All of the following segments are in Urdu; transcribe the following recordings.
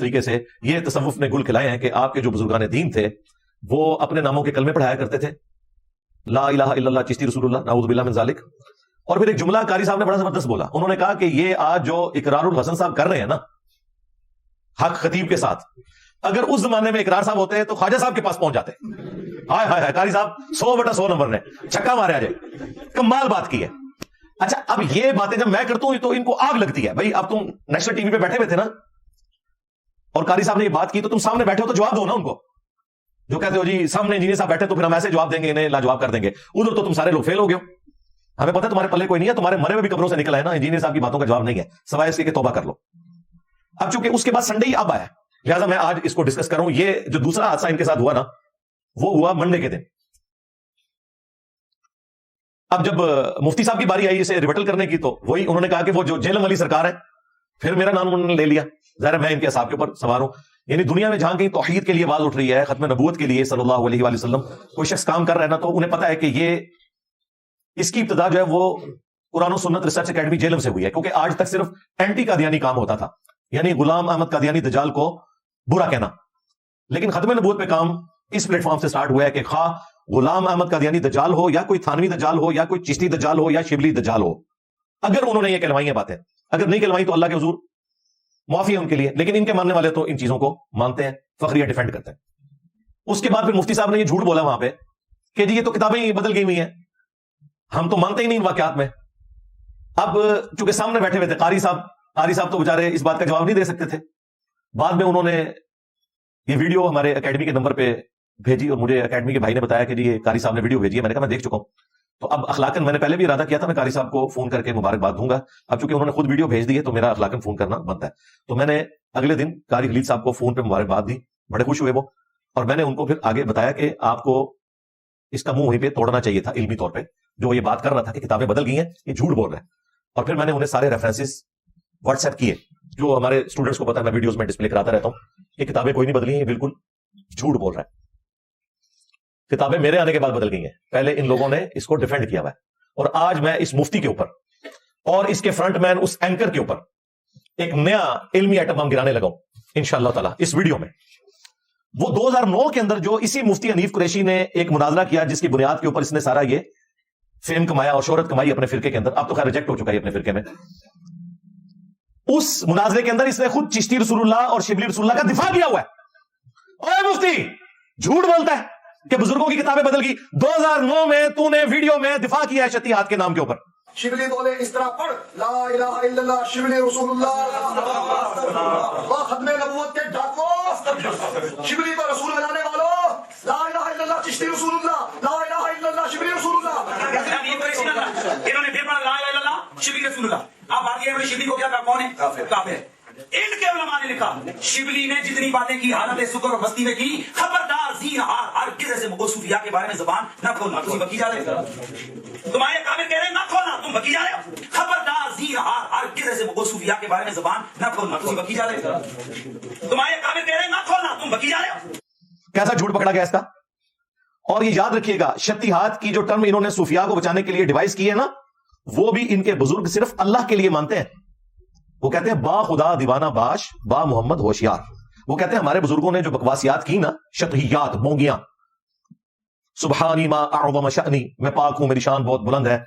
طریقے سے یہ تصوف نے گل کھلائے ہیں کہ آپ کے جو بزرگان دین تھے وہ اپنے ناموں کے کلمے پڑھایا کرتے تھے، لا الہ الا اللہ چشتی رسول اللہ نعوذ باللہ من ذالک. اور پھر ایک جملہ قاری صاحب نے بڑا زبردست بولا، انہوں نے کہا کہ یہ آج جو اقرار الحسن صاحب کر رہے ہیں نا حق خطیب کے ساتھ، اگر اس زمانے میں اقرار صاحب ہوتے ہیں تو خواجہ صاحب کے پاس پہنچ جاتے. ہائے ہائے ہائے، قاری صاحب 100/100 نمبر نے چھکا مارے آجے، کمال بات کی ہے. اچھا اب یہ باتیں جب میں کرتا ہوں تو ان کو آگ لگتی ہے. بھائی اب تم نیشنل ٹی وی پہ بیٹھے ہوئے تھے نا اور قاری صاحب نے یہ بات کی تو تم سامنے بیٹھے ہو تو جواب دو نا ان کو. جو کہتے ہو جی سامنے انجینئر صاحب بیٹھے تو پھر ہم ایسے جواب دیں گے انہیں لاجواب کر دیں گے، ادھر تو تم سارے لوگ فیل ہو گئے ہو. ہمیں پتہ ہے تمہارے پلے کوئی نہیں ہے، تمہارے مرے ہوئے بھی قبروں سے نکل آئے نا، انجینئر صاحب کی باتوں کا جواب نہیں ہے سوائے اس کے کہ توبہ کر لو. اب چونکہ اس کے بعد سنڈے ہی اب آیا لہٰذا میں آج اس کو ڈسکس کروں. یہ جو دوسرا حادثہ ان کے ساتھ ہوا نا وہ ہوا منڈے کے دن. اب جب مفتی صاحب کی باری آئی اسے ریبٹل کرنے کی تو وہی انہوں نے کہا کہ وہ جو جیلم علی سرکار ہے، پھر میرا نام انہوں نے لے لیا. ظاہر میں ان کے اصحاب کے اوپر سوار ہوں. یعنی دنیا میں جہاں کہیں توحید کے لیے آواز اٹھ رہی ہے، ختم نبوت کے لیے صلی اللہ علیہ وآلہ وسلم کوئی شخص کام کر رہا ہے نا تو انہیں پتا ہے کہ یہ اس کی ابتدا جو ہے وہ قرآن و سنت ریسرچ اکیڈمی جیلم سے ہوئی ہے، کیونکہ آج تک صرف اینٹی قادیانی کام ہوتا تھا، یعنی غلام احمد قادیانی دجال کو برا کہنا. لیکن ختم نبوت پہ کام اس پلیٹ فارم سے سٹارٹ ہوا ہے کہ خواہ غلام احمد قادیانی دجال ہو یا کوئی تھانوی دجال ہو یا کوئی چشتی دجال ہو یا شبلی دجال ہو، اگر انہوں نے یہ کہلوائی ہیں باتیں، اگر نہیں کہلوائی تو اللہ کے حضور معافی ہے ان کے لیے. لیکن ان کے ماننے والے تو ان چیزوں کو مانتے ہیں، فخریہ ڈیفینڈ کرتے ہیں. اس کے بعد پھر مفتی صاحب نے یہ جھوٹ بولا وہاں پہ کہ جی یہ تو کتابیں ہی بدل گئی ہوئی ہیں، ہم تو مانتے ہی نہیں ان واقعات میں. اب چونکہ سامنے بیٹھے ہوئے تھے قاری صاحب تو بیچارے اس بات کا جواب نہیں دے سکتے تھے. بعد میں انہوں نے یہ ویڈیو ہمارے اکیڈمی کے نمبر پہ بھیجی اور مجھے اکیڈمی کے بھائی نے بتایا کہ جی یہ قاری صاحب نے ویڈیو بھیجی ہے. میں نے کہا میں دیکھ چکا ہوں. تو اب اخلاقاً میں نے پہلے بھی ارادہ کیا تھا میں قاری صاحب کو فون کر کے مبارکباد دوں گا. اب چونکہ انہوں نے خود ویڈیو بھیج دی ہے تو میرا اخلاقاً فون کرنا بنتا ہے. تو میں نے اگلے دن قاری خلید صاحب کو فون پہ مبارکباد دی، بڑے خوش ہوئے وہ. اور میں نے ان کو پھر آگے بتایا کہ آپ کو اس کا منہ وہیں پہ توڑنا چاہیے تھا علمی طور پہ. جو یہ بات کر رہا تھا کہ کتابیں بدل گئی ہیں یہ جھوٹ بول رہے ہیں. اور پھر میں نے انہیں سارے ریفرنسز واٹس ایپ کیے جو ہمارے اسٹوڈنٹس کو پتا ہے میں ویڈیوز میں ڈسپلے کراتا رہتا ہوں کہ کتابیں کوئی نہیں بدلی ہیں، یہ بالکل جھوٹ بول رہا ہے. کتابیں میرے آنے کے بعد بدل گئی ہیں، پہلے ان لوگوں نے اس کو ڈیفینڈ کیا ہوا ہے. اور آج میں اس مفتی کے اوپر اور اس کے فرنٹ مین اس اینکر کے اوپر ایک نیا علمی ایٹم بم گرانے لگا ہوں انشاءاللہ تعالی اس ویڈیو میں. وہ 2009 کے اندر جو اسی مفتی حنیف قریشی نے ایک مناظرہ کیا جس کی بنیاد کے اوپر اس نے سارا یہ فیم کمایا اور شہرت کمائی اپنے فرقے کے اندر. اب تو خیر ریجیکٹ ہو چکا ہے اپنے فرقے میں. اس مناظرے کے اندر اس نے خود چشتی رسول اللہ اور شبلی رسول اللہ کا دفاع کیا ہوا ہے. اوے مفتی جھوٹ بولتا ہے کہ بزرگوں کی کتابیں بدل گئی. 2009 میں تو نے ویڈیو میں دفاع کیا ہے شتیہات کے نام کے اوپر. شبلی بولے اس طرح پڑھ لا الہ الا اللہ شبلی رسول اللہ با ختم نبوت کے ڈاکو شبلی کو رسول بنانے والوں لا الہ الا اللہ چشتی رسول اللہ لا الہ الا اللہ شبلی رسول اللہ. انہوں نے پھر پڑھا لا الہ الا اللہ شبلی رسول اللہ. آپ بات یہ شبلی کو کیا کہا کون ہے؟ کافر. ان کے علماء نے لکھا شبلی نے جتنی باتیں کی حالت سکر اور مستی میں کی، خبردار زینہار ہرگز ایسے مغول صوفیاء کے بارے میں زبان نہ کھولنا. تم بکی جا رہے تمہارے کافر کہہ رہے ہیں نہ کھولنا، تم بکی جا رہے ہو. خبردار زینہار ہرگز ایسے مغول صوفیاء کے بارے میں زبان نہ کھولنا. تم بکی جا رہے تمہارے کافر کہہ رہے ہیں نہ کھولنا، تم بکی جا رہے ہو. کیسا جھوٹ پکڑا گیا اس کا. اور یہ یاد رکھیے گا شتیہات کی جو ٹرم انہوں نے صوفیاء کو بچانے کے لیے ڈیوائس کی ہے نا، وہ بھی ان کے بزرگ صرف اللہ کے لیے مانتے ہیں. وہ کہتے ہیں با خدا دیوانہ باش با محمد ہوشیار. وہ کہتے ہیں ہمارے بزرگوں نے جو بکواسیات کی نا، شطحیات، بونگیاں، سبحانی ما اعظم شأنی، میں پاک ہوں میری شان بہت بلند ہے،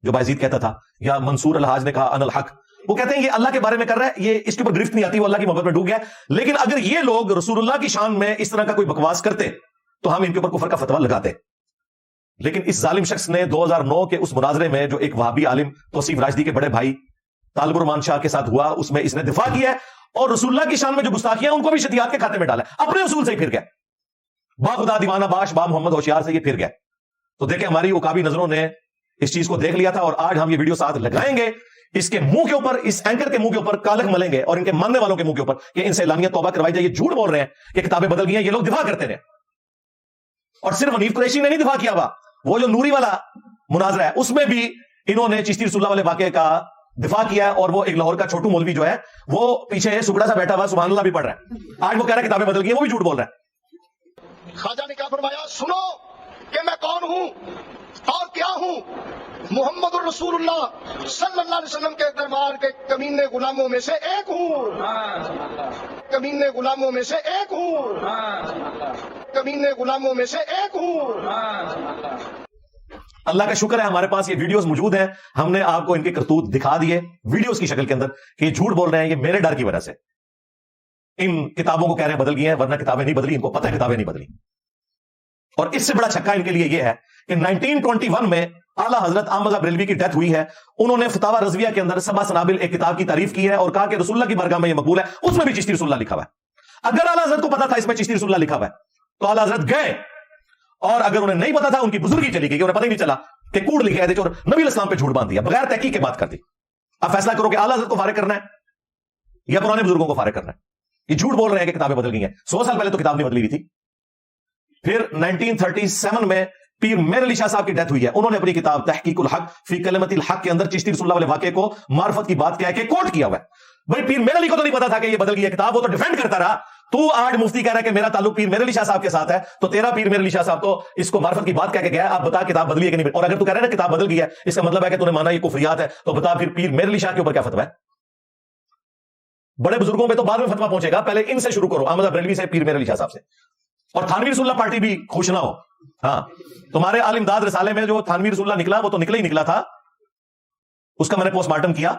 جو بایزید کہتا تھا، یا منصور الحاج نے کہا ان الحق. وہ کہتے ہیں یہ اللہ کے بارے میں کر رہا ہے، یہ اس کے اوپر گرفت نہیں آتی، وہ اللہ کی محبت میں ڈوب گیا. لیکن اگر یہ لوگ رسول اللہ کی شان میں اس طرح کا کوئی بکواس کرتے تو ہم ان کے اوپر کفر کا فتویٰ لگاتے. لیکن اس ظالم شخص نے 2009 کے اس مناظرے میں جو ایک وہابی عالم توصیف راشدی کے بڑے بھائی طالب الرحمان شاہ کے ساتھ ہوا، اس میں اس نے دفاع کیا ہے اور رسول اللہ کی شان میں جو گستاخیاں ان کو بھی شتیہات کے کھاتے میں ڈالا ہے. اپنے اصول سے ہی پھر گیا، با خدا دیوانہ باش با محمد ہوشیار سے یہ پھر گیا. تو دیکھیں ہماری عقابی نظروں نے اس چیز کو دیکھ لیا تھا، اور آج ہم یہ ویڈیو ساتھ لگائیں گے اس کے منہ کے اوپر، اس اینکر کے منہ کے اوپر کالک ملیں گے اور ان کے ماننے والوں کے منہ کے اوپر کہ ان سے اعلانیہ توبہ کروائی جائے. یہ جھوٹ بول رہے ہیں کہ کتابیں بدل گئی ہیں، یہ لوگ دفاع کرتے رہے. اور صرف حنیف قریشی نے نہیں دفاع کیا ہوا، وہ جو نوری والا مناظرہ ہے اس میں بھی انہوں نے چشتی رسول اللہ والے واقعے کا دفاع کیا ہے. اور وہ ایک لاہور کا چھوٹو مولوی جو ہے وہ پیچھے سکڑا سا بیٹھا ہوا سبحان اللہ بھی پڑھ رہا ہے. آج وہ کہہ رہا ہے کتابیں بدل گئی ہیں، وہ بھی جھوٹ بول رہا ہے. خواجہ نے کیا فرمایا؟ سنو کہ میں کون ہوں اور کیا ہوں. محمد الرسول اللہ صلی اللہ علیہ وسلم کے دربار کے کمینے غلاموں میں سے ایک ہوں. کمینے غلاموں میں سے ایک ہوں. کمینے غلاموں میں سے ایک ہوں. اللہ کا شکر ہے ہمارے پاس یہ ویڈیوز موجود ہیں. ہم نے آپ کو ان کے کرتوت دکھا دیے ویڈیوز کی شکل کے اندر کہ یہ جھوٹ بول رہے ہیں. یہ میرے ڈر کی وجہ سے ان کتابوں کو کہہ رہے ہیں بدل گئی ہیں, ورنہ کتابیں نہیں بدلی. ان کو پتہ ہے کتابیں نہیں بدلی. اور اس سے بڑا چھکا ان کے لیے یہ ہے کہ 1921 میں اعلیٰ حضرت احمد رضا بریلوی کی ڈیتھ ہوئی ہے. انہوں نے فتاوی رضویہ کے اندر سبع سنابل ایک کتاب کی تعریف کی ہے اور کہا کہ رسول اللہ کی بارگاہ میں یہ مقبول ہے. اس میں بھی چشتی رسول اللہ لکھا ہوا ہے. اگر اعلیٰ حضرت کو پتا تھا اس میں چشتی رسول اللہ لکھا ہوا ہے تو اعلیٰ حضرت گئے, اور اگر انہیں نہیں پتا تھا ان کی بزرگی چلی گئی, انہیں پتہ ہی نہیں چلا کہ کوڑ لکھے آئے تھے اور نبی علیہ السلام پہ جھوٹ باندھ دیا بغیر تحقیق کے بات کر دی. اب فیصلہ کرو کہ اعلیٰ حضرت کو فارغ کرنا ہے یا پرانے بزرگوں کو فارغ کرنا ہے. یہ جھوٹ بول رہے ہیں کہ کتابیں بدل گئی ہیں. 100 سال پہلے تو کتاب نہیں بدلی ہوئی تھی. پھر 1937 میں پیر میر علی شاہ صاحب کی ڈیتھ ہوئی ہے. انہوں نے اپنی کتاب تحقیق الحق فی کلمت الحق کے اندر چشتی رسول اللہ والے واقعے کو معرفت کی بات کہہ کے کوٹ کیا ہوا ہے. بھائی پیر میر علی کو تو نہیں پتا تھا کہ یہ بدل گئی ہے کتاب, وہ تو ڈیفینڈ کرتا رہا. تو آج مفتی کہہ رہا ہے کہ میرا تعلق پیر میر علی شاہ صاحب کے ساتھ ہے, تو تیرا پیر میر علی شاہ صاحب تو اس کو معرفت کی بات کہہ کے گیا. آپ بتا کتاب بدلی ہے کہ نہیں. اور اگر تو کہہ رہا ہے نا کتاب بدل گئی ہے, اس کا مطلب ہے کہ تو نے مانا یہ کفریات ہے, تو بتا پھر پیر میر علی شاہ کے اوپر کیا فتویٰ ہے. بڑے بزرگوں پہ تو بعد میں فتویٰ پہنچے گا, پہلے ان سے شروع کرو, احمد بریلوی سے, پیر میر علی شاہ صاحب سے. اور تھانوی رسول اللہ پارٹی بھی خوش نہ ہو. ہاں, تمہارے عالم داد رسالے میں جو تھانوی رسول اللہ نکلا وہ تو نکلا ہی نکلا تھا. اس کا میں نے پوسٹ مارٹم کیا.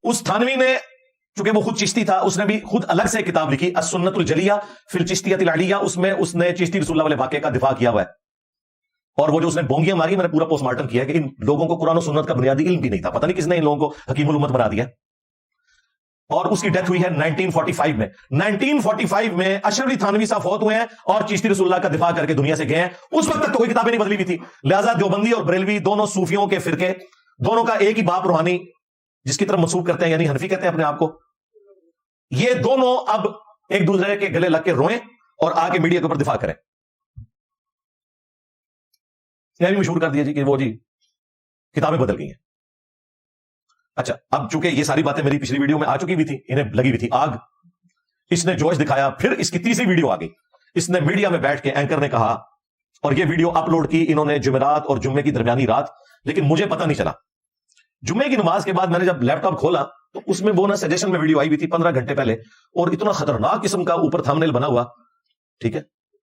اس تھانوی نے, چونکہ وہ خود چشتی تھا, اس نے بھی خود الگ سے کتاب لکھی السنت الجلیہ فی الچشتیۃ العلیہ. اس میں اس نے چشتی رسول اللہ والے واقعے کا دفاع کیا ہوا ہے. اور وہ جو اس نے بونگیاں ماری, میں نے پورا پوسٹ مارٹم کیا کہ ان لوگوں کو قرآن و سنت کا بنیادی علم بھی نہیں تھا. پتہ نہیں کس نے ان لوگوں کو حکیم الامت بنا دیا. اور اس کی ڈیتھ ہوئی ہے 1945 میں. 1945 میں اشرف علی تھانوی صاحب فوت ہوئے ہیں اور چشتی رسول اللہ کا دفاع کر کے دنیا سے گئے ہیں. اس وقت تک تو کوئی کتابیں نہیں بدلی ہوئی تھی. لہذا دیوبندی اور بریلوی دونوں صوفیوں کے فرقے, دونوں کا ایک ہی باپ روحانی جس کی طرف منسوب کرتے ہیں, یعنی حنفی کہتے ہیں اپنے آپ کو, یہ دونوں اب ایک دوسرے کے گلے لگ کے روئیں اور آ کے میڈیا کے اوپر دفاع کریں. یہ بھی مشہور کر دیا جی کہ وہ جی کتابیں بدل گئی ہیں. اچھا, اب چونکہ یہ ساری باتیں میری پچھلی ویڈیو میں آ چکی بھی تھی, انہیں لگی ہوئی تھی آگ. اس نے جوش دکھایا, پھر اس کی تیسری ویڈیو آ گئی. اس نے میڈیا میں بیٹھ کے اینکر نے کہا, اور یہ ویڈیو اپلوڈ کی انہوں نے جمعرات اور جمعے کی درمیانی رات, لیکن مجھے پتہ نہیں چلا. جمعے کی نماز کے بعد میں نے جب لیپ ٹاپ کھولا تو اس میں وہ نا سجیشن میں ویڈیو آئی ہوئی تھی 15 گھنٹے پہلے, اور اتنا خطرناک قسم کا اوپر تھمبنیل بنا ہوا, ٹھیک ہے,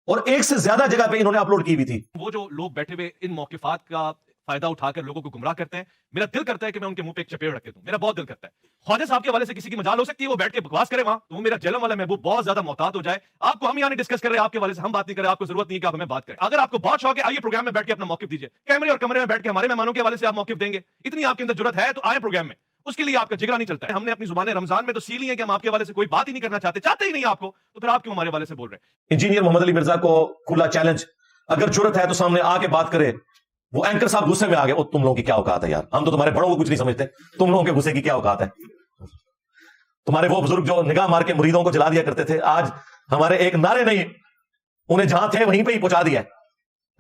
اور ایک سے زیادہ جگہ پہ انہوں نے اپلوڈ کی ہوئی تھی. وہ جو لوگ بیٹھے ہوئے ان موقفات کا فائدہ اٹھا کر لوگوں کو گمراہ کرتے ہیں, میرا دل کرتا ہے کہ میں ان کے منہ پہ ایک چپیڑ رکھ دوں. میرا بہت دل کرتا ہے. خواجہ صاحب کے حوالے سے کسی کی مجال ہو سکتی ہے, وہ بیٹھ کے بکواس کرے وہاں, تو وہ میرا جلم والا محبوب بہت زیادہ محتاط ہو جائے. آپ کو ہم یہاں نہیں ڈسکس کر رہے, آپ کے حوالے سے ہم بات نہیں کر رہے, آپ کو ضرورت نہیں کہ آپ ہمیں بات کریں. اگر آپ کو بہت شوق ہے, آئیے پروگرام میں بیٹھ کے اپنا موقف دیجیے. کیمرے اور کمرے میں بیٹھ کے ہمارے مہمانوں کے حوالے سے آپ موقف دیں گے, اتنی آپ کے اندر جرات ہے تو آئے پروگرام میں. اس کے لیے آپ کا جگرا نہیں چلتا ہے. ہم نے اپنی زبانیں رمضان میں تو سی لی ہیں کہ ہم آپ کے حوالے سے کوئی بات ہی نہیں کرنا چاہتے ہی نہیں آپ کو, تو پھر آپ کیوں ہمارے حوالے سے بول رہے ہیں. انجینئر محمد علی مرزا کو کھلا چیلنج, اگر جرت ہے تو سامنے آ کے بات کرے. وہ اینکر صاحب غصے میں آ گئے, وہ تم لوگوں کی کیا اوقات ہے یار, ہم تو تمہارے بڑوں کو کچھ نہیں سمجھتے, تم لوگوں کے غصے کی کیا اوقات ہے. تمہارے وہ بزرگ جو نگاہ مار کے مریدوں کو جلا دیا کرتے تھے, آج ہمارے ایک نعرے نہیں, انہیں جہاں تھے وہیں پہ ہی پہنچا دیا ہے.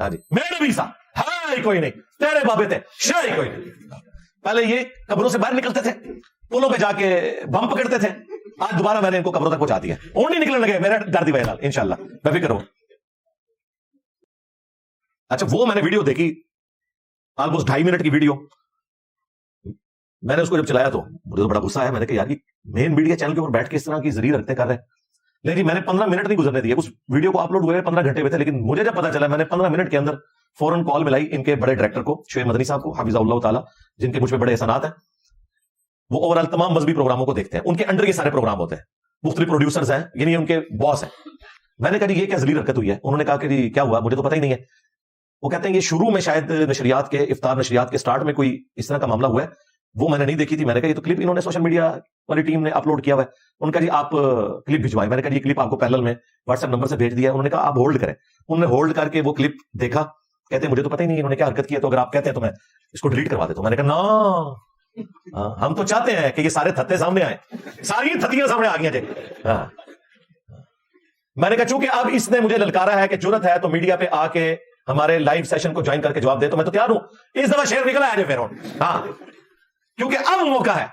ہاں جی, میرے بھی سا ہاں کوئی نہیں, تیرے بابے تھے شاہ کوئی نہیں. پہلے یہ قبروں سے باہر نکلتے تھے, پلوں پہ جا کے بم پکڑتے تھے, آج دوبارہ میں نے ان کو قبروں تک پہنچا دیا. اور نہیں نکلنے لگے, میرا ڈر دی وجہ انشاءاللہ, میں بھی کروں. اچھا, وہ میں نے ویڈیو دیکھی, آلموسٹ 2.5 منٹ کی ویڈیو. میں نے اس کو جب چلایا تو مجھے تو بڑا غصہ آیا. میں نے کہا یار مین میڈیا چینل کے اوپر بیٹھ کے اس طرح کی زری رکھتے کر رہے ہیں. لیکن میں نے 15 منٹ نہیں گزرنے دیے, اس ویڈیو کو اپلوڈ ہوئے 15 گھنٹے ہوئے تھے. لیکن مجھے جب پتا چلا, میں نے 15 منٹ کے اندر فوراً کال ملائی ان کے بڑے ڈائریکٹر کو, شعیب مدنی صاحب کو حفظہ اللہ تعالیٰ, جن کے مجھ پہ بڑے احسانات ہیں. وہ اوور آل تمام مذہبی پروگراموں کو دیکھتے ہیں, ان کے انڈر یہ سارے پروگرام ہوتے ہیں, مختلف پروڈیوسرز ہیں, یعنی ان کے باس ہیں. میں نے کہا جی یہ کیا ذلیل حرکت ہوئی ہے. انہوں نے کہا کہ جی کیا ہوا, مجھے تو پتہ ہی نہیں ہے. وہ کہتے ہیں یہ شروع میں شاید نشریات کے افطار نشریات کے سٹارٹ میں کوئی اس طرح کا معاملہ ہوا ہے, وہ میں نے نہیں دیکھی تھی. میں نے کہا یہ تو کلپ انہوں نے سوشل میڈیا والی ٹیم نے اپلوڈ کیا ہوا ہے. ان کا جی آپ کلپ بھجوائیں. میں نے کہا یہ کلپ آپ کو پیرلل میں واٹس ایپ نمبر سے بھیج دیا ہے. انہوں نے کہا آپ ہولڈ کریں. انہوں نے ہولڈ کر کے وہ کلپ دیکھا, کہتے ہیں مجھے تو پتہ ہی نہیں انہوں نے کیا حرکت کی ہے, تو اگر آپ کہتے ہیں تو میں اس کو ڈیلیٹ کروا دیتا ہوں. میں نے کہا نا, ہم تو چاہتے ہیں کہ یہ سارے تھتے سامنے آئے, ساری تھتیاں سامنے آ گئی جی. میں نے کہا چونکہ اب اس نے مجھے للکارا ہے کہ جرت ہے تو میڈیا پہ آ کے ہمارے لائیو سیشن کو جوائن کر کے جواب دے, تو میں تو تیار ہوں. اس دفعہ شیر نکلا ہے پھر. ہاں, کیونکہ اب موقع ہے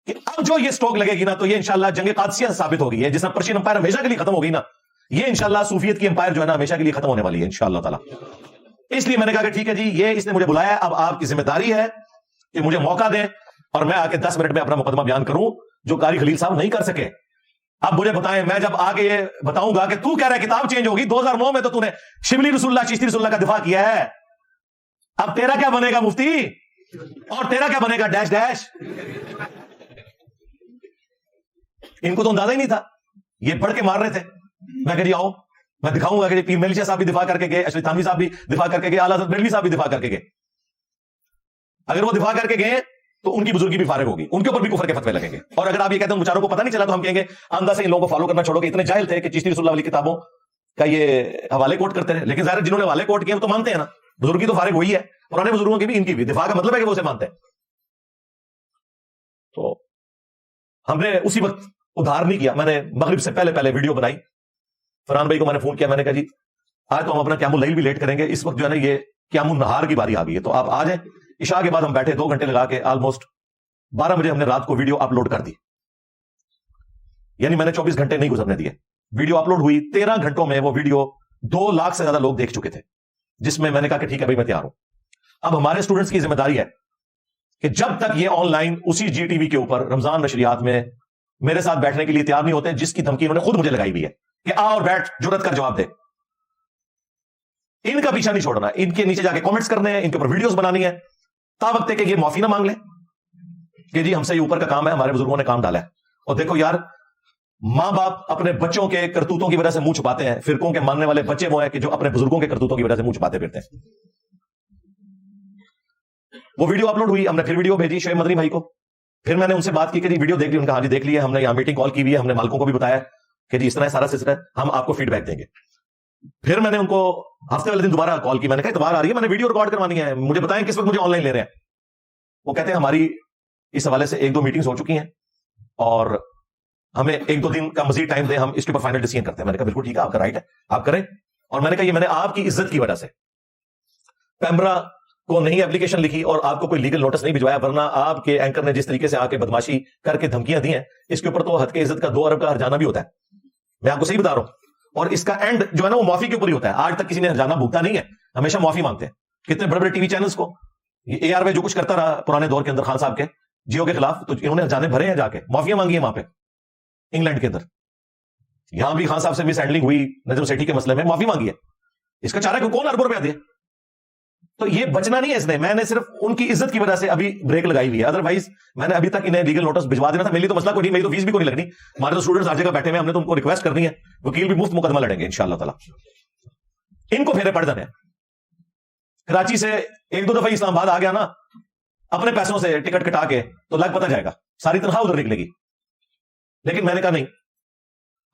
کہ اب جو یہ سٹوک لگے گی نا, تو یہ انشاءاللہ جنگ قادسیہ ثابت ہوگی ہے, جس میں پرشین امپائر ہمیشہ کے لیے ختم ہوگی نا. یہ انشاءاللہ صوفیت کی امپائر جو ہے نا ہمیشہ کے لیے ختم ہونے والی ہے انشاءاللہ تعالی. اس لیے میں نے کہا کہ ٹھیک ہے جی یہ اس نے مجھے بلایا, اب آپ کی ذمہ داری ہے کہ مجھے موقع دیں اور میں آ کے 10 منٹ میں اپنا مقدمہ بیان کروں جو قاری خلیل صاحب نہیں کر سکے. اب مجھے بتائیں, میں جب آگے یہ بتاؤں گا کہ تو کہہ رہا ہے کتاب چینج ہوگی, 2009 میں تو نے شبلی رسول اللہ چشتی رسول اللہ کا دفاع کیا ہے, اب تیرا کیا بنے گا مفتی, اور تیرا کیا بنے گا ڈیش ڈیش. ان کو تو اندازہ ہی نہیں تھا, یہ پڑھ کے مار رہے تھے. میں کہ جی آؤ میں دکھاؤں گا کہ پیر ملیشیا صاحب بھی دفاع کر کے گئے, اشرف تھانوی صاحب بھی دفاع کر کے گئے, اعلیٰ حضرت بریلوی صاحب بھی دفاع کر کے گئے. اگر وہ دفاع کر کے گئے تو ان کی بزرگی بھی فارغ ہوگی, ان کے اوپر بھی کفر کے فتوے لگیں گے. اور اگر آپ یہ کہتے ہیں بیچاروں کو پتہ نہیں چلا تو ہم کہیں گے اندھا سے ان لوگوں کو فالو کرنا چھوڑو, کہ اتنے جاہل تھے کہ چشتی رسول اللہ والی کتابوں کا یہ حوالے کوٹ کرتے رہے. لیکن ظاہر جنہوں نے حوالے کوٹ کیے وہ تو مانتے ہیں نا, بزرگی تو فارغ ہوئی ہے, پرانے بزرگوں کی بھی ان کی بھی. دفاع کا مطلب ہے کہ وہ اسے مانتے ہیں. تو ہم نے اسی وقت ادھار نہیں کیا, میں نے مغرب سے پہلے ویڈیو بنائی. فرحان بھائی کو میں نے فون کیا, میں نے کہا جی آج تو ہم اپنا قیام اللیل بھی لیٹ کریں گے, اس وقت جو ہے نا یہ قیام النہار کی باری آ گئی ہے, تو آپ آ جائیں. عشاء کے بعد ہم بیٹھے 2 گھنٹے لگا کے, آلموسٹ 12 بجے ہم نے رات کو ویڈیو اپلوڈ کر دی. یعنی میں نے 24 گھنٹے نہیں گزرنے دیے. ویڈیو اپلوڈ ہوئی, 13 گھنٹوں میں وہ ویڈیو 2 لاکھ سے زیادہ لوگ دیکھ چکے تھے, جس میں نے کہا کہ ٹھیک ہے بھائی میں تیار ہوں. اب ہمارے اسٹوڈنٹس کی ذمہ داری ہے کہ جب تک یہ آن لائن اسی جی ٹی وی کے اوپر رمضان نشریات میں میرے ساتھ بیٹھنے کے لیے تیار نہیں ہوتے, جس کی دھمکی انہوں نے خود مجھے لگائی ہوئی ہے کہ آ اور بیٹھ جرت کر جواب دے, ان کا پیچھا نہیں چھوڑنا, ان کے نیچے جا کے کامنٹس کرنے ہیں, ان کے اوپر ویڈیوز بنانی ہے, تا وقت ہے کہ یہ معافی نہ مانگ لیں کہ جی ہم سے یہ اوپر کا کام ہے, ہمارے بزرگوں نے کام ڈالا ہے. اور دیکھو یار, ماں باپ اپنے بچوں کے کرتوتوں کی وجہ سے منہ چھپاتے ہیں, فرقوں کے ماننے والے بچے وہ ہیں کہ جو اپنے بزرگوں کے کرتوتوں کی وجہ سے منہ چھپاتے پھرتے ہیں. وہ ویڈیو اپلوڈ ہوئی, ہم نے پھر ویڈیو بھیجی شعیب مدنی بھائی کو, پھر میں نے ان سے بات کی کہ جی ویڈیو دیکھ لی, ان کا ہاں جی دیکھ لیا, ہم نے یہاں میٹنگ کال کی ہوئی ہے, ہم نے مالکوں کو بھی بتایا کہ جی اس طرح سارا سلسلہ ہے, ہم آپ کو فیڈ بیک دیں گے. پھر میں نے ان کو ہفتے والے دن دوبارہ کال کی, میں نے کہا اتوار آ رہی ہے, میں نے ویڈیو ریکارڈ کروانی ہے, مجھے بتائیں کس وقت مجھے آن لائن لے رہے ہیں. وہ کہتے ہیں ہماری اس حوالے سے 1-2 میٹنگز ہو چکی ہیں اور ہمیں 1-2 دن کا مزید ٹائم دیں, ہم اس کے اوپر فائنل ڈیسیژن کرتے ہیں. میں نے کہا بالکل ٹھیک ہے, آپ کا رائٹ ہے, آپ کریں. اور میں نے کہا یہ میں نے آپ کی عزت کی وجہ سے پیمرا کو نہیں اپلیکیشن لکھی اور آپ کو کوئی لیگل نوٹس نہیں بھجوایا, ورنہ آپ کے اینکر نے جس طریقے سے آ کے بدماشی کر کے دھمکیاں دی ہیں, اس کے اوپر تو حد کے عزت کا 2 ارب کا ہرجانہ بھی ہوتا ہے. میں آپ کو صحیح بتا رہا ہوں. اور اس کا اینڈ جو ہے نا وہ معافی کے اوپر ہی ہوتا ہے. آج تک کسی نے ہرجانہ بھگتا نہیں ہے, ہمیشہ معافی مانگتے ہیں. کتنے بڑے بڑے ٹی وی چینلز کو یہ اے آر وے جو کچھ کرتا رہا پرانے دور کے اندر خان صاحب کے جیو کے خلاف, تو انہوں نے ہرجانے بھرے ہیں, جا کے معافیاں مانگی ہیں وہاں پہ انگلینڈ کے اندر. یہاں بھی خان صاحب سے مس ہینڈلنگ ہوئی نجم سیٹھی کے مسئلے میں, معافی مانگی ہے. اس کا چارہ کو کون اربوں روپیہ دیا؟ تو یہ بچنا نہیں ہے اس نے, میں نے صرف ان کی عزت کی وجہ سے ابھی بریک لگائی ہوئی ہے. ادروائز میں نے ابھی تک انہیں لیگل نوٹس بھجوا دینا تھا. میری تو مسئلہ کوئی نہیں, میری تو فیس بھی کوئی نہیں لگنی. ہمارے تو اسٹوڈنٹس ہر جگہ بیٹھے ہوئے, ہم نے تو ان کو ریکویسٹ کرنی ہے, وکیل بھی مفت مقدمہ لڑیں گے انشاءاللہ تعالی. ان کو پھیرے پڑ جانے ہیں. کراچی سے 1-2 دفعہ اسلام آباد آ گیا نا اپنے پیسوں سے ٹکٹ کٹا کے, تو لگ پتہ جائے گا, ساری تنخواہ ادھر نکلے گی. لیکن میں نے کہا نہیں,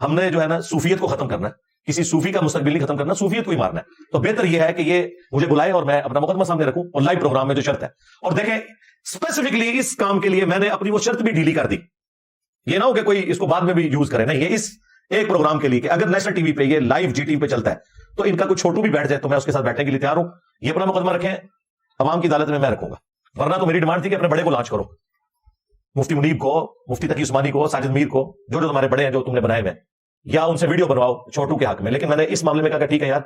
ہم نے جو ہے نا صوفیت کو ختم کرنا ہے, کسی صوفی کا مستقبل نہیں ختم کرنا, صوفیت کو ہی مارنا ہے. تو بہتر یہ ہے کہ یہ مجھے بلائے اور میں اپنا مقدمہ سامنے رکھوں, اور لائیو پروگرام میں جو شرط ہے. اور دیکھیں اسپیسیفکلی اس کام کے لیے میں نے اپنی وہ شرط بھی ڈیلی کر دی. یہ نہ ہو کہ کوئی اس کو بعد میں بھی یوز کرے, نہیں, یہ اس ایک پروگرام کے لیے کہ اگر نیشنل ٹی وی پہ یہ لائیو جی ٹی وی پہ چلتا ہے تو ان کا کوئی چھوٹو بھی بیٹھ جائے تو میں اس کے ساتھ بیٹھنے کے لیے تیار ہوں. یہ اپنا مقدمہ رکھیں, عوام کی عدالت میں رکھوں گا. ورنہ تو میری ڈیمانڈ تھی کہ اپنے بڑے کو لانچ کرو, مفتی منیب کو, مفتی تقی عثمانی کو, ساجد میر کو, جو تمہارے بڑے ہیں جو تم نے بنائے ہوئے, یا ان سے ویڈیو بنواؤ چھوٹو کے حق میں. لیکن میں نے اس معاملے میں کہا کہ ٹھیک ہے یار,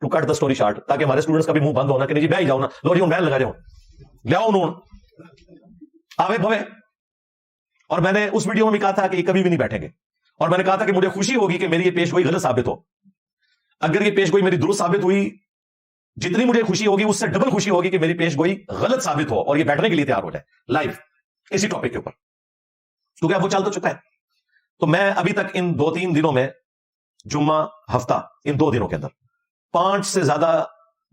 to cut the story short, تاکہ ہمارے اسٹوڈنٹس کا بھی منہ بند ہونا کہ نہیں جی بہ ہی جاؤ نا, لو جی بین لگا جاؤ, لے آؤ انہوں آوے بھوے. اور میں نے اس ویڈیو میں بھی کہا تھا کہ یہ کبھی بھی نہیں بیٹھیں گے, اور میں نے کہا تھا کہ مجھے خوشی ہوگی کہ میری یہ پیش گوئی غلط ثابت ہو. اگر یہ پیش گوئی میری درست ثابت ہوئی, جتنی مجھے خوشی ہوگی اس سے ڈبل خوشی ہوگی کہ میری پیش گوئی غلط ثابت ہو اور یہ بیٹھنے کے لیے تیار ہو جائے لائیو اسی ٹاپک کے اوپر, کیونکہ اب وہ چل تو چکا ہے. تو میں ابھی تک ان 2-3 دنوں میں, جمعہ ہفتہ, ان 2 دنوں کے اندر 5 سے زیادہ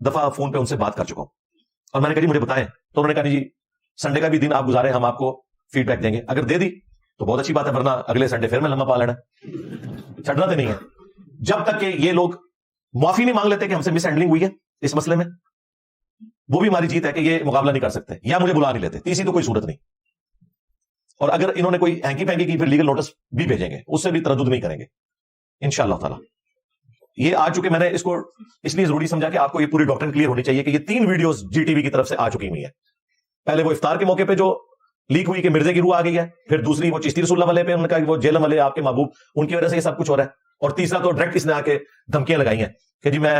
دفعہ فون پہ ان سے بات کر چکا ہوں. اور میں نے کہا جی مجھے بتائیں, تو انہوں نے کہا جی سنڈے کا بھی دن آپ گزارے, ہم آپ کو فیڈ بیک دیں گے. اگر دے دی تو بہت اچھی بات ہے, ورنہ اگلے سنڈے پھر میں لمحہ پا لینا, چھڑنا تو نہیں ہے. جب تک کہ یہ لوگ معافی نہیں مانگ لیتے کہ ہم سے مس ہینڈلنگ ہوئی ہے اس مسئلے میں, وہ بھی ہماری جیت ہے کہ یہ مقابلہ نہیں کر سکتے یا مجھے بلا نہیں لیتے. تیسری تو کوئی صورت نہیں. اور اگر انہوں نے کوئی ہینکی پینکی کی پھر لیگل نوٹس بھی بھیجیں گے, اس سے بھی تردد نہیں کریں گے انشاءاللہ تعالی. یہ آ چکے, میں نے اس کو اس لیے ضروری سمجھا کہ آپ کو یہ پوری ڈاکٹرن کلیئر ہونی چاہیے کہ یہ 3 ویڈیوز جی ٹی وی کی طرف سے آ چکی ہوئی ہیں. پہلے وہ افطار کے موقع پہ جو لیک ہوئی کہ مرزے کی روح آ گئی ہے, پھر دوسری وہ چشتی رسول اللہ والے پہ انہوں نے کہا کہ وہ جیلم والے آپ کے محبوب ان کی وجہ سے یہ سب کچھ ہو رہا ہے, اور تیسرا تو ڈائریکٹ اس نے آ کے دھمکیاں لگائی ہیں کہ جی میں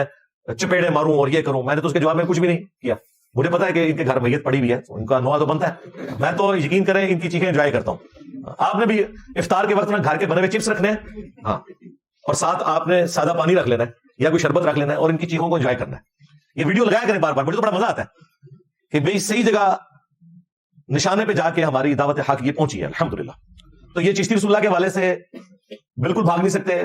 چپیڑے ماروں اور یہ کروں. میں نے تو اس کے جواب میں کچھ بھی نہیں کیا. مجھے پتا ہے کہ ان کے گھر میت پڑی ہوئی ہے, ان کا نوا تو بنتا ہے. میں تو یقین کریں ان کی چیزیں انجوائے کرتا ہوں. آپ نے بھی افطار کے وقت میں گھر کے بنے ہوئے چپس رکھنے ہیں, ہاں, اور ساتھ آپ نے سادہ پانی رکھ لینا ہے یا کوئی شربت رکھ لینا ہے اور ان کی چیزوں کو انجوائے کرنا ہے. یہ ویڈیو لگایا کریں بار بار, مجھے تو بڑا مزہ آتا ہے کہ بھئی صحیح جگہ نشانے پہ جا کے ہماری دعوت حق یہ پہنچی ہے الحمدللہ. تو یہ چشتی رسول اللہ کے حوالے سے بالکل بھاگ نہیں سکتے.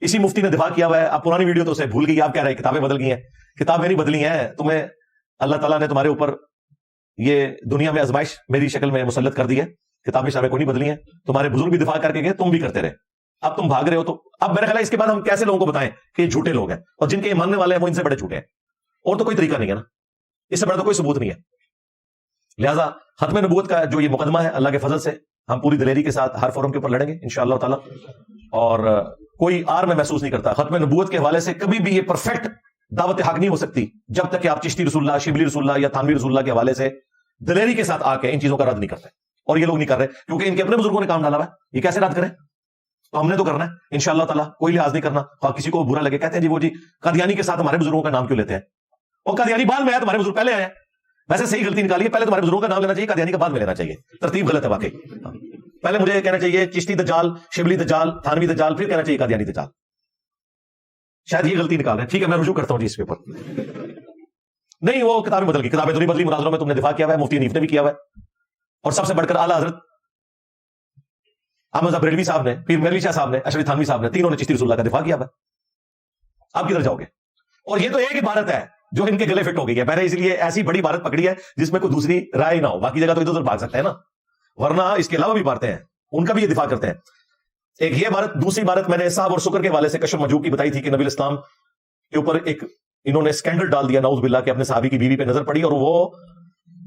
اسی مفتی نے دفاع کیا ہوا ہے. آپ پرانی ویڈیو تو اسے بھول گئی, آپ کہہ رہے ہیں کتابیں بدل گئی ہیں. کتابیں نہیں بدلی ہیں, تمہیں اللہ تعالیٰ نے تمہارے اوپر یہ دنیا میں آزمائش میری شکل میں مسلط کر دی ہے. کتابیں شامیں کوئی نہیں بدلی ہیں. تمہارے بزرگ بھی دفاع کر کے گئے, تم بھی کرتے رہے. اب تم بھاگ رہے ہو, تو اب میرا خیال ہے اس کے بعد ہم کیسے لوگوں کو بتائیں کہ یہ جھوٹے لوگ ہیں, اور جن کے یہ ماننے والے ہیں وہ ان سے بڑے جھوٹے ہیں. اور تو کوئی طریقہ نہیں ہے نا, اس سے بڑا تو کوئی ثبوت نہیں ہے. لہذا ختم نبوت کا جو یہ مقدمہ ہے, اللہ کے فضل سے ہم پوری دلیری کے ساتھ ہر فورم کے اوپر لڑیں گے انشاءاللہ تعالی. اور کوئی آر میں محسوس نہیں کرتا. ختم نبوت کے حوالے سے کبھی بھی یہ پرفیکٹ دعوت حق نہیں ہو سکتی جب تک کہ آپ چشتی رسول اللہ, شبلی رسول اللہ یا تھانوی رسول اللہ کے حوالے سے دلیری کے ساتھ آ کے ان چیزوں کا رد نہیں کرتے. اور یہ لوگ نہیں کر رہے کیونکہ ان کے اپنے بزرگوں نے کام ڈالا ہوا ہے. یہ کیسے رد کریں؟ تو ہم نے تو کرنا ہے انشاءاللہ تعالی, کوئی لحاظ نہیں کرنا. اور کسی کو برا لگے, کہتے ہیں جی وہ جی قادیانی کے ساتھ ہمارے بزرگوں کا نام کیوں لیتے ہیں, اور قادیانی بعد میں آیا, تمہارے بزرگ پہلے آئے ہیں. ویسے صحیح غلطی نکالیے, پہلے تمہارے بزرگوں کا نام لینا چاہیے, قادیانی کا بعد میں لینا چاہیے. ترتیب غلط ہے واقعی. پہلے مجھے کہنا چاہیے چشتی دجال, شبلی دجال, تھانوی دجال, پھر کہنا چاہیے قادیانی دجال. شاید یہ غلطی نکال رہے ہیں. ٹھیک ہے, میں رجوع کرتا ہوں جی اس پیپر. نہیں, وہ کتابیں بدل گئی, کتابیں تو نہیں بدلی. مناظروں میں تم نے دفاع کیا ہوا ہے, مفتی حنیف نے بھی کیا ہوا ہے, اور سب سے بڑھ کر اعلیٰ حضرت احمد بریلوی صاحب نے, پیر مہر علی شاہ صاحب نے, اشرف تھانوی صاحب نے, تینوں نے چشتی رسول اللہ کا دفاع کیا ہوا ہے. آپ کدھر جاؤ گے؟ اور یہ تو ایک عبارت ہے جو ان کے گلے فٹ ہو گئی ہے. میں نے اس لیے ایسی بڑی عبارت پکڑی ہے جس میں کوئی دوسری رائے نہ ہو. باقی جگہ تو ادھر ادھر بھاگ سکتے ہیں نا, ورنہ اس کے علاوہ بھی باتیں ہیں, ان کا بھی یہ دفاع کرتے ہیں. ایک یہ عبارت. دوسری عبارت میں نے صاحب اور شکر کے حوالے سے کشف مجوب کی بتائی تھی کہ نبی الاسلام کے اوپر ایک انہوں نے سکینڈل ڈال دیا نعوذ باللہ, کہ اپنے صحابی کی بیوی پہ نظر پڑی اور وہ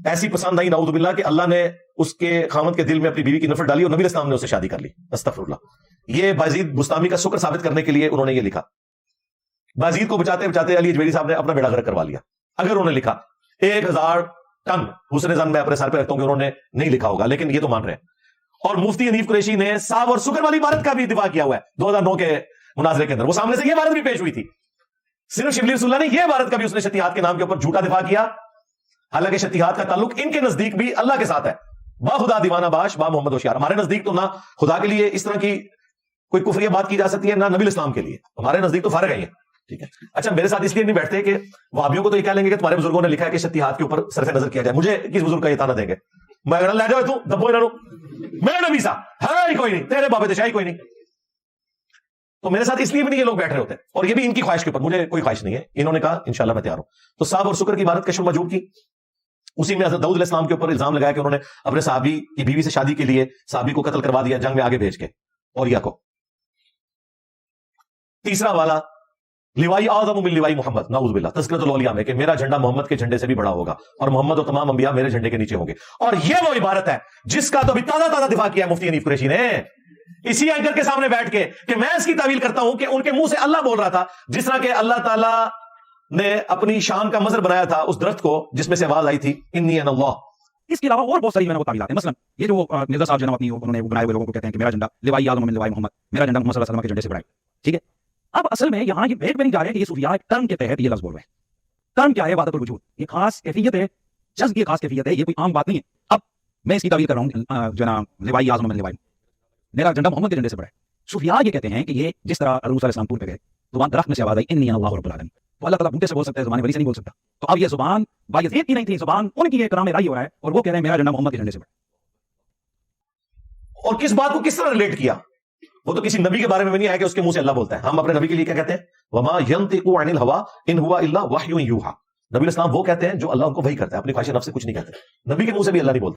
ایسی پسند آئی نعوذ باللہ کہ اللہ نے اس کے خامد کے دل میں اپنی بیوی کی نفرت ڈالی اور نبی الاسلام نے اسے شادی کر لی. استغفر اللہ. یہ بازید بستامی کا شکر ثابت کرنے کے لیے انہوں نے یہ لکھا. بازید کو بچاتے بچاتے علی اجمیری صاحب نے اپنا بیڑا غرق کروا لیا. اگر انہوں نے لکھا 1000 ٹن حسن زن میں اپنے سر پہ رکھتا ہوں کہ انہوں نے نہیں لکھا ہوگا, لیکن یہ تو مان رہے ہیں. اور مفتی حنیف قریشی نے صاحب اور شکر والی عبارت کا بھی دفاع کیا ہوا ہے 2009 کے مناظرے کے اندر. وہ سامنے سے یہ عبارت بھی پیش ہوئی تھی. صرف شبلی رسول اللہ نے یہ عبارت کا بھی اس نے شتیہات کے نام کے اوپر جھوٹا دفاع کیا, حالانکہ شتیہات کا تعلق ان کے نزدیک بھی اللہ کے ساتھ ہے. با خدا دیوانہ باش با محمد ہوشیار. ہمارے نزدیک تو نہ خدا کے لیے اس طرح کی کوئی کفریہ بات کی جا سکتی ہے, نہ نبی الاسلام کے لیے. ہمارے نزدیک تو فارغ ہے. ٹھیک ہے, اچھا میرے ساتھ اس لیے نہیں بیٹھتے کہ وہابیوں کو تو یہ کہہ لیں گے کہ تمہارے بزرگوں نے لکھا ہے کہ شتیہات کے اوپر صرف نظر کیا جائے. مجھے کس بزرگ کا یہ تانا دیں گے؟ میں لے جاؤ تو دبو انہوں میرا نبی صاحب ہے کوئی نہیں, تیرے بابے دشاہی کوئی نہیں. تو میرے ساتھ اس لیے بھی نہیں یہ لوگ بیٹھ رہے ہوتے, اور یہ بھی ان کی خواہش کے اوپر. مجھے کوئی خواہش نہیں ہے. انہوں نے کہا انشاءاللہ میں تیار ہوں. تو صاحب اور شکر کی عبارت کشف مجوب کی, اسی میں حضرت داؤد علیہ السلام کے اوپر الزام لگایا کہ انہوں نے اپنے صحابی کی بیوی سے شادی کے لیے صحابی کو قتل کروا دیا جنگ میں آگے بھیج کے, اور یا کو. تیسرا والا لوائی اعظم من لوائی محمد, نعوذ باللہ, تذکرۃ الاولیاء میں کہ میرا جھنڈا محمد کے جھنڈے سے بھی بڑا ہوگا اور محمد اور تمام انبیاء میرے جھنڈے کے نیچے ہوں گے. اور یہ وہ عبارت ہے جس کا تو ابھی تازہ دفاع کیا ہے مفتی حنیف قریشی نے اسی اینکر کے سامنے بیٹھ کے, کہ میں اس کی تعویل کرتا ہوں کہ ان کے منہ سے اللہ بول رہا تھا, جس طرح کہ اللہ تعالیٰ نے اپنی شان کا مظہر بنایا تھا اس درخت کو جس میں سے آواز آئی تھی انی انا اللہ. اس کے علاوہ اور بہت ساری میں نے وہ تعویلات ہیں. مثلا یہ جو مرزا صاحب جناب اپنی انہوں نے بنائے ہوئے لوگوں کو کہتے ہیں کہ میرا جھنڈا لوائی اعظم من لوائی محمد, میرا جھنڈا محمد صلی اللہ علیہ وسلم کے جھنڈے سے بڑا ہے. ٹھیک ہے, اب اصل میں یہاں یہ بھیٹ میں نہیں جا رہے کہ یہ صوفیاء ایک ٹرم کے تحت یہ لفظ بول رہے ہیں. ٹرم کیا ہے؟ وحدت الوجود. یہ خاص کیفیت ہے, جذب کی خاص کیفیت ہے, یہ کوئی عام بات نہیں ہے. اب میں اس کی تعویل کر رہا ہوں جناب لوائی اعظم من لوائی, میرا جھنڈا محمد کے جھنڈے سے بڑا ہے. صوفیاء یہ کہتے ہیں کہ یہ جس طرح حضور صلی اللہ علیہ وسلم ٹور پہ گئے تو وہاں درخت میں سے آواز آئی انی اللہ رب العالمین, تو اللہ تعالیٰ بوٹے سے بول سکتا ہے, زبان ولی سے نہیں بول سکتا. تو اب یہ زبان بایزید کی نہیں تھی, زبان ان کی کرام رائی ہو رہا ہے, اور وہ کہہ رہے ہیں میرا جھنڈا محمد کے جھنڈے سے بڑا. اور کس بات کو کس طرح ریلیٹ کیا؟ وہ تو کسی نبی کے بارے میں نہیں آیا کہ اس کے منہ سے اللہ بولتا ہے. ہم اپنے نبی کے لیے کیا کہتے ہیں؟ وما ينطق عن الهوى ان هو الا وحی یوحى. نبی الاسلام وہ کہتے ہیں جو اللہ ان کو وحی کرتا ہے, اپنی خواہش نفس سے کچھ نہیں کہتے. نبی کے منہ سے بھی اللہ نہیں بولتا.